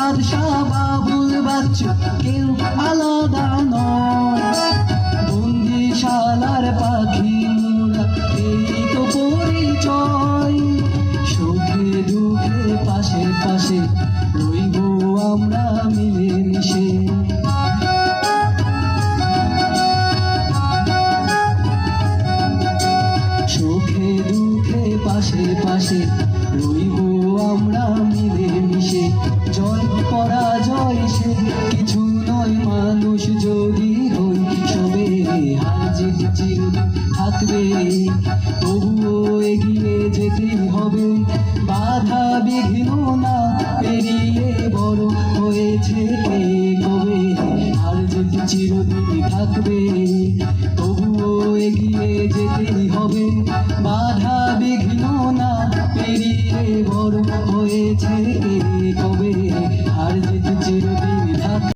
বাদশা বাবুল বাচ্চু কেউ আলাদা নয়। বন্দিশালার পাখি মোরা এই তো পরিচয়। সুখে দুঃখে পাশে পাশে রইব আমরা মিলে মিশে। সুখে দুঃখে পাশে পাশে রইব আমরা মিলে মিশে। জয় পরাজয় সে কিছু নয়, মানুষ যদি হই সবে হার জিত চিরদিন থাকবে। তবুও এগিয়ে যেতেই হবে, বাধা বিঘ্ন না পেরিয়ে বড় হয়েছে কে কবে। হার জিত চিরদিন থাকবে, তবুও এগিয়ে যেতেই হবে, বাধা বিঘ্ন না পেরিয়ে বড় হয়েছে কে কবে।